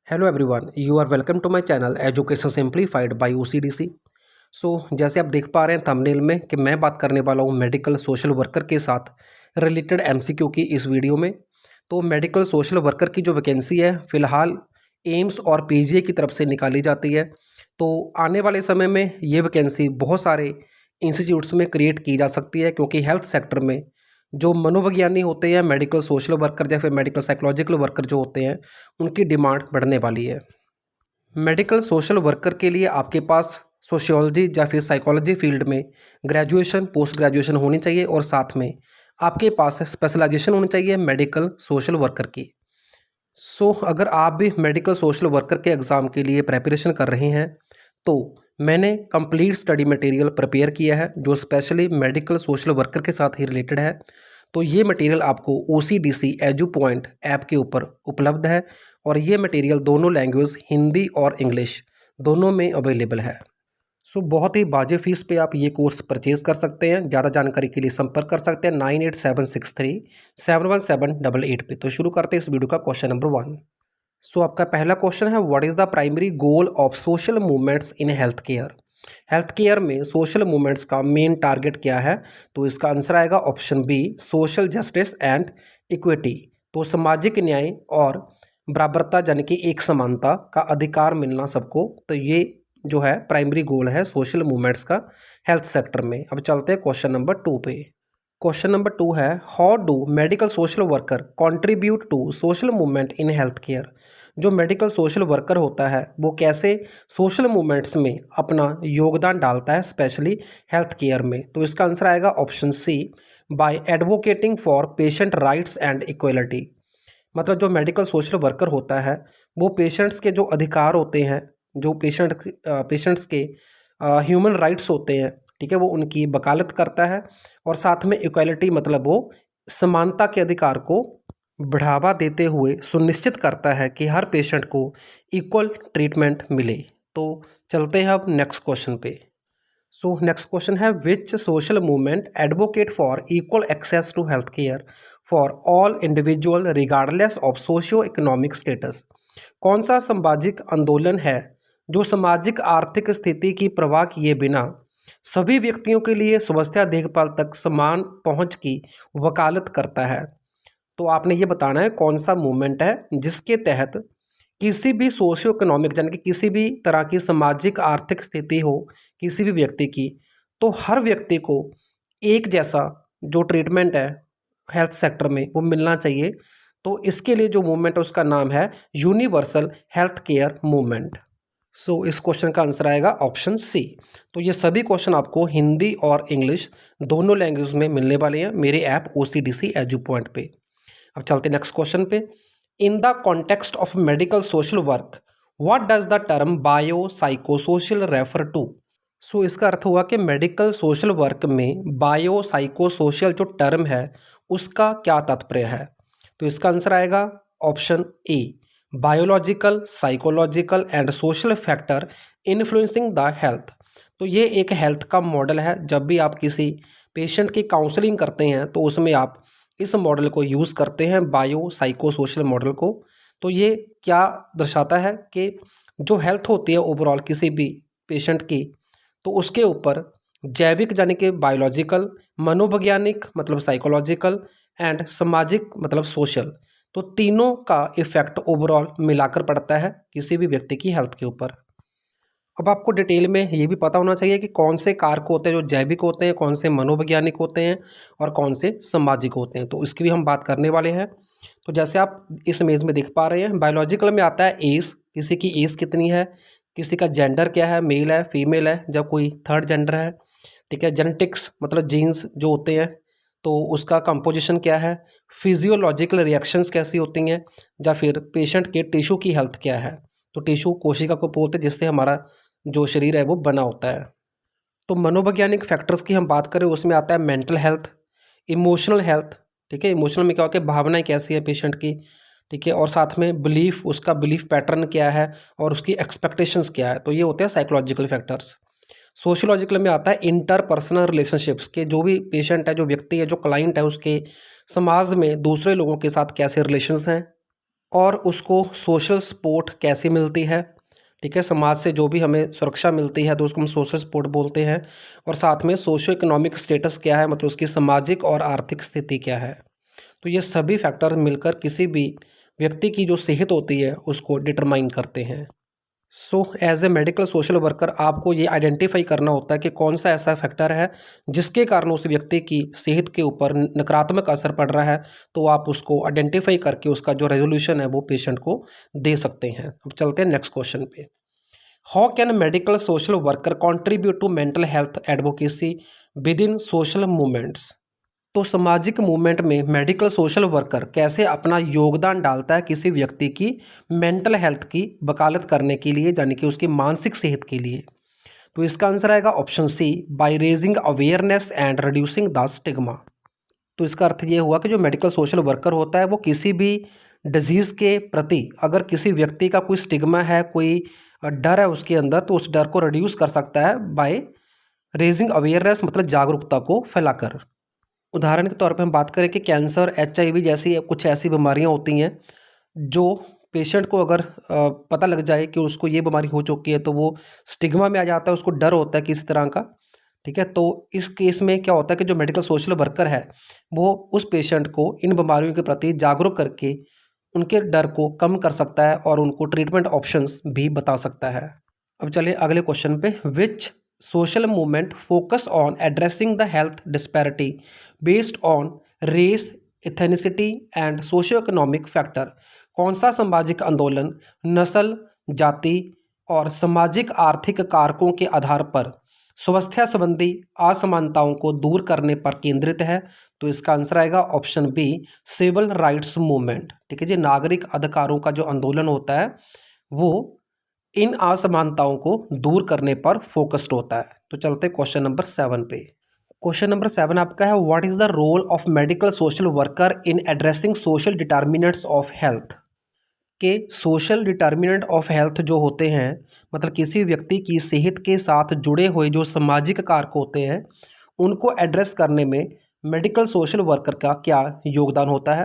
Hello everyone, you are welcome to my channel education simplified by OCDC. जैसे आप देख पा रहे हैं थंबनेल में कि मैं बात करने वाला हूँ मेडिकल सोशल वर्कर के साथ रिलेटेड एमसीक्यू की इस वीडियो में। तो मेडिकल सोशल वर्कर की जो वैकेंसी है फ़िलहाल एम्स और पीजीआई की तरफ से निकाली जाती है। तो आने वाले समय में ये वैकेंसी बहुत सारे इंस्टीट्यूट्स में क्रिएट की जा सकती है, क्योंकि हेल्थ सेक्टर में जो मनोविज्ञानी होते हैं, मेडिकल सोशल वर्कर या फिर मेडिकल साइकोलॉजिकल वर्कर जो होते हैं, उनकी डिमांड बढ़ने वाली है। मेडिकल सोशल वर्कर के लिए आपके पास सोशियोलॉजी या फिर साइकोलॉजी फील्ड में ग्रेजुएशन, पोस्ट ग्रेजुएशन होनी चाहिए और साथ में आपके पास स्पेशलाइजेशन होनी चाहिए मेडिकल सोशल वर्कर की। अगर आप भी मेडिकल सोशल वर्कर के एग्ज़ाम के लिए प्रिपरेशन कर रहे हैं, तो मैंने कंप्लीट स्टडी मटेरियल प्रिपेयर किया है जो स्पेशली मेडिकल सोशल वर्कर के साथ ही रिलेटेड है। तो ये मटेरियल आपको ओसीडीसी एजू पॉइंट ऐप के ऊपर उपलब्ध है और ये मटेरियल दोनों लैंग्वेज हिंदी और इंग्लिश दोनों में अवेलेबल है। बहुत ही वाजिब फीस पे आप ये कोर्स परचेज कर सकते हैं। ज़्यादा जानकारी के लिए संपर्क कर सकते हैं 9876371788 पे। तो शुरू करते हैं इस वीडियो का क्वेश्चन नंबर 1। आपका पहला क्वेश्चन है, what is the primary goal of social movements in health care. Health care में सोशल मूवमेंट्स का मेन टारगेट क्या है? तो इसका आंसर आएगा option B, social justice and equity. तो सामाजिक न्याय और बराबरता यानी कि एक समानता का अधिकार मिलना सबको, तो ये जो है प्राइमरी गोल है सोशल मूवमेंट्स का हेल्थ सेक्टर में। अब चलते हैं क्वेश्चन नंबर 2 पे। क्वेश्चन नंबर 2 है, how do medical social worker contribute to social movement in health care. जो मेडिकल सोशल वर्कर होता है वो कैसे सोशल मूवमेंट्स में अपना योगदान डालता है, स्पेशली हेल्थ केयर में? तो इसका आंसर आएगा option C, by advocating for patient rights and equality. मतलब जो मेडिकल सोशल वर्कर होता है वो पेशेंट्स के जो अधिकार होते हैं, जो पेशेंट्स के ह्यूमन राइट्स होते हैं, ठीक है, वो उनकी वकालत करता है और साथ में इक्वालिटी मतलब वो समानता के अधिकार को बढ़ावा देते हुए सुनिश्चित करता है कि हर पेशेंट को इक्वल ट्रीटमेंट मिले। तो चलते हैं अब नेक्स्ट क्वेश्चन पे। नेक्स्ट क्वेश्चन है, which social movement advocate for equal access to health care for all individual regardless of socio economic status. कौन सा सामाजिक आंदोलन है जो सामाजिक आर्थिक स्थिति की परवाह किए बिना सभी व्यक्तियों के लिए स्वास्थ्य देखभाल तक समान पहुंच की वकालत करता है? तो आपने ये बताना है कौन सा मूवमेंट है जिसके तहत किसी भी सोशियो इकोनॉमिक यानी कि किसी भी तरह की सामाजिक आर्थिक स्थिति हो किसी भी व्यक्ति की, तो हर व्यक्ति को एक जैसा जो ट्रीटमेंट है हेल्थ सेक्टर में वो मिलना चाहिए। तो इसके लिए जो मूवमेंट है उसका नाम है यूनिवर्सल हेल्थ केयर मूवमेंट। इस क्वेश्चन का आंसर आएगा ऑप्शन सी। तो ये सभी क्वेश्चन आपको हिंदी और इंग्लिश दोनों लैंग्वेज में मिलने वाले हैं मेरे ऐप ओसीडीसी एजू पॉइंट पे। अब चलते नेक्स्ट क्वेश्चन पे। In the context of medical social work what does the term bio psychosocial refer to. इसका अर्थ हुआ कि मेडिकल सोशल वर्क में बायो साइकोसोशल जो टर्म है उसका क्या तात्पर्य है? तो इसका आंसर आएगा option A, biological, psychological and social factor influencing the health. तो ये एक हेल्थ का मॉडल है। जब भी आप किसी पेशेंट की काउंसलिंग करते हैं तो उसमें आप इस मॉडल को यूज़ करते हैं, बायो साइको सोशल मॉडल को। तो ये क्या दर्शाता है कि जो हेल्थ होती है ओवरऑल किसी भी पेशेंट की, तो उसके ऊपर जैविक यानी कि बायोलॉजिकल, मनोवैज्ञानिक मतलब साइकोलॉजिकल एंड सामाजिक मतलब सोशल, तो तीनों का इफेक्ट ओवरऑल मिलाकर पड़ता है किसी भी व्यक्ति की हेल्थ के ऊपर। अब आपको डिटेल में ये भी पता होना चाहिए कि कौन से कारक होते हैं जो जैविक होते हैं, कौन से मनोवैज्ञानिक होते हैं और कौन से सामाजिक होते हैं। तो इसकी भी हम बात करने वाले हैं। तो जैसे आप इस इमेज में देख पा रहे हैं, बायोलॉजिकल में आता है एज, किसी की एज कितनी है, किसी का जेंडर क्या है, मेल है फीमेल है, जब कोई थर्ड जेंडर है, ठीक है। जेनेटिक्स मतलब जीन्स जो होते हैं तो उसका कंपोजिशन क्या है, फिजियोलॉजिकल रिएक्शंस कैसी होती हैं, या फिर पेशेंट के टिश्यू की हेल्थ क्या है। तो टिश्यू कोशिका को बोलते हैं जिससे हमारा जो शरीर है वो बना होता है। तो मनोवैज्ञानिक फैक्टर्स की हम बात करें उसमें आता है मेंटल हेल्थ, इमोशनल हेल्थ, ठीक है। इमोशनल में क्या होता है, भावनाएं कैसी है पेशेंट की, ठीक है, और साथ में बिलीफ, उसका बिलीफ पैटर्न क्या है और उसकी एक्सपेक्टेशंस क्या है। तो ये होते हैं साइकोलॉजिकल फैक्टर्स। सोशियोलॉजिकल में आता है इंटरपर्सनल रिलेशनशिप्स के, जो भी पेशेंट है, जो व्यक्ति है, जो क्लाइंट है, उसके समाज में दूसरे लोगों के साथ कैसे रिलेशंस हैं। और उसको सोशल सपोर्ट कैसे मिलती है, ठीक है, समाज से जो भी हमें सुरक्षा मिलती है तो उसको हम सोशल सपोर्ट बोलते हैं। और साथ में सोशो इकोनॉमिक स्टेटस क्या है, मतलब उसकी सामाजिक और आर्थिक स्थिति क्या है। तो ये सभी फैक्टर मिलकर किसी भी व्यक्ति की जो सेहत होती है उसको डिटरमाइन करते हैं। So as a medical social worker आपको ये आइडेंटिफाई करना होता है कि कौन सा ऐसा फैक्टर है जिसके कारण उस व्यक्ति की सेहत के ऊपर नकारात्मक असर पड़ रहा है, तो आप उसको आइडेंटिफाई करके उसका जो रेजोल्यूशन है वो पेशेंट को दे सकते हैं। अब चलते हैं नेक्स्ट क्वेश्चन पे। How can medical social worker contribute to mental health advocacy within social movements. तो सामाजिक मूवमेंट में मेडिकल सोशल वर्कर कैसे अपना योगदान डालता है किसी व्यक्ति की मेंटल हेल्थ की वकालत करने के लिए, यानी कि उसकी मानसिक सेहत के लिए। तो इसका आंसर आएगा option C, by raising awareness and reducing the stigma. तो इसका अर्थ ये हुआ कि जो मेडिकल सोशल वर्कर होता है वो किसी भी डिजीज़ के प्रति अगर किसी व्यक्ति का कोई स्टिग्मा है, कोई डर है उसके अंदर, तो उस डर को रिड्यूस कर सकता है बाय रेजिंग अवेयरनेस, मतलब जागरूकता को फैलाकर। उदाहरण के तौर पे हम बात करें कि कैंसर, एचआईवी जैसी कुछ ऐसी बीमारियां होती हैं जो पेशेंट को अगर पता लग जाए कि उसको ये बीमारी हो चुकी है तो वो स्टिग्मा में आ जाता है, उसको डर होता है किसी तरह का, ठीक है। तो इस केस में क्या होता है कि जो मेडिकल सोशल वर्कर है वो उस पेशेंट को इन बीमारियों के प्रति जागरूक करके उनके डर को कम कर सकता है और उनको ट्रीटमेंट ऑप्शंस भी बता सकता है। अब चलिए अगले क्वेश्चन पे। Which social movement focus on addressing the health disparity based on race, ethnicity and socio economic factor. कौन सा सामाजिक आंदोलन नस्ल, जाति और सामाजिक आर्थिक कारकों के आधार पर स्वास्थ्य संबंधी असमानताओं को दूर करने पर केंद्रित है। तो इसका आंसर आएगा option B, civil rights movement, ठीक है जी। नागरिक अधिकारों का जो आंदोलन होता है वो इन असमानताओं को दूर करने पर फोकस्ड होता है। तो चलते क्वेश्चन नंबर 7 पे। क्वेश्चन नंबर 7 आपका है, what is the role of medical social worker in addressing social determinants of health. के सोशल डिटर्मिनेंट ऑफ हेल्थ जो होते हैं, मतलब किसी व्यक्ति की सेहत के साथ जुड़े हुए जो सामाजिक कारक होते हैं उनको एड्रेस करने में मेडिकल सोशल वर्कर का क्या योगदान होता है,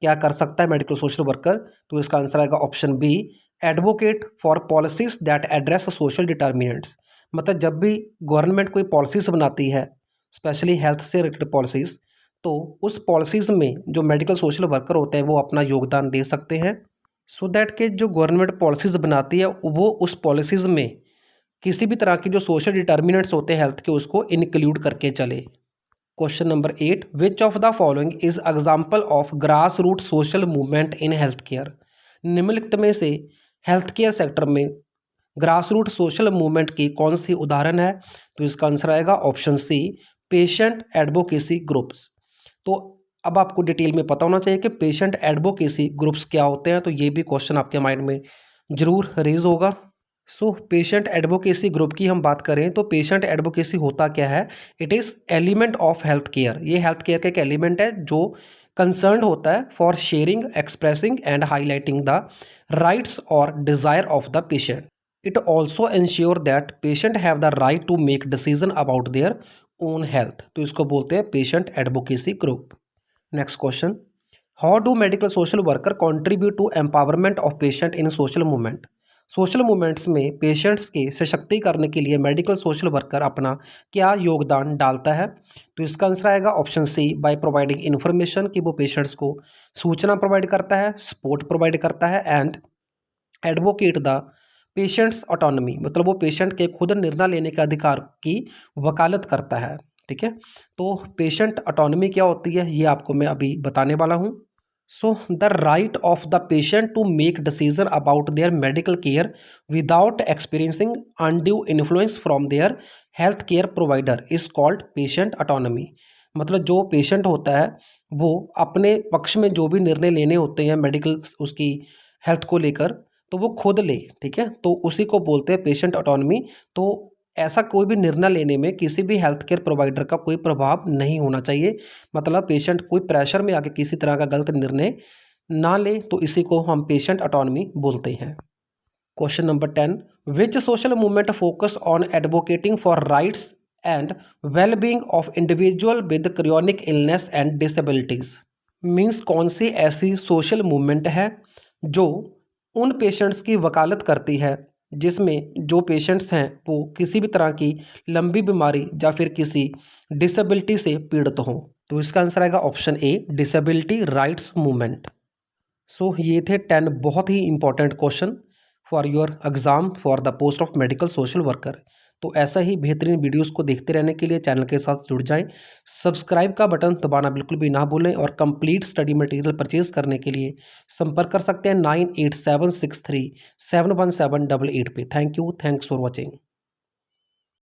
क्या कर सकता है मेडिकल सोशल वर्कर। तो इसका आंसर आएगा option B, advocate for policies that address social determinants. मतलब जब भी गवर्नमेंट कोई पॉलिसीज बनाती है, स्पेशली हेल्थ से रिलेटेड पॉलिसीज, तो उस पॉलिसीज में जो मेडिकल सोशल वर्कर होते हैं वो अपना योगदान दे सकते हैं, सो दैट के जो गवर्नमेंट पॉलिसीज बनाती है वो उस पॉलिसीज में किसी भी तरह की जो सोशल डिटर्मिनेंट्स होते हैं हेल्थ के उसको इंक्लूड करके चले। Question number 8, which of the following is example of grass root social movement in health care. निम्नलिखित में से हेल्थ केयर सेक्टर में ग्रास रूट सोशल मूवमेंट की कौन सी उदाहरण है। तो इसका आंसर आएगा option C, patient advocacy groups. तो अब आपको डिटेल में पता होना चाहिए कि पेशेंट एडवोकेसी ग्रुप्स क्या होते हैं, तो ये भी क्वेश्चन आपके माइंड में जरूर रेज होगा। सो पेशेंट एडवोकेसी ग्रुप की हम बात करें तो पेशेंट एडवोकेसी होता क्या है, it is element of health care. ये हेल्थ केयर का एक एलिमेंट है जो कंसर्न होता है for sharing, expressing and highlighting the rights और desire of the patient. It also insure that patient have the right to make decision about their own health. तो इसको बोलते हैं patient advocacy group. Next question, how do medical social worker contribute to empowerment of patient in social movement. Social movements में patients के सशक्ति करने के लिए medical social worker अपना क्या योगदान डालता है। तो इसका आंसर आएगा option C, by providing information, कि वो पेशेंट्स को सूचना प्रोवाइड करता है, सपोर्ट प्रोवाइड करता है, and advocate the patients autonomy, मतलब वो पेशेंट के खुद निर्णय लेने के अधिकार की वकालत करता है, ठीक है। तो पेशेंट ऑटोनॉमी क्या होती है ये आपको मैं अभी बताने वाला हूँ। So the right of the patient to make decision about their medical care without experiencing undue influence from their health care provider is called patient autonomy. मतलब जो पेशेंट होता है वो अपने पक्ष में जो भी निर्णय लेने होते हैं मेडिकल उसकी हेल्थ को लेकर, तो वो खुद ले, ठीक है, तो उसी को बोलते हैं पेशेंट ऑटोनॉमी। तो ऐसा कोई भी निर्णय लेने में किसी भी हेल्थ केयर प्रोवाइडर का कोई प्रभाव नहीं होना चाहिए, मतलब पेशेंट कोई प्रेशर में आके किसी तरह का गलत निर्णय ना ले, तो इसी को हम पेशेंट ऑटोनॉमी बोलते हैं। Question number 10, which social movement focus on advocating for rights and wellbeing of individual with chronic illness and disabilities. Means कौन सी ऐसी सोशल मूवमेंट है जो उन पेशेंट्स की वकालत करती है जिसमें जो पेशेंट्स हैं वो किसी भी तरह की लंबी बीमारी या फिर किसी डिसेबिलिटी से पीड़ित हों। तो इसका आंसर आएगा option A, disability rights movement. So ये थे 10 बहुत ही important question for your exam for the post of medical social worker. तो ऐसा ही बेहतरीन वीडियोस को देखते रहने के लिए चैनल के साथ जुड़ जाएं। सब्सक्राइब का बटन दबाना बिल्कुल भी ना भूलें और कंप्लीट स्टडी मटेरियल परचेज करने के लिए संपर्क कर सकते हैं 9876371788 पे। Thank you, thanks for watching.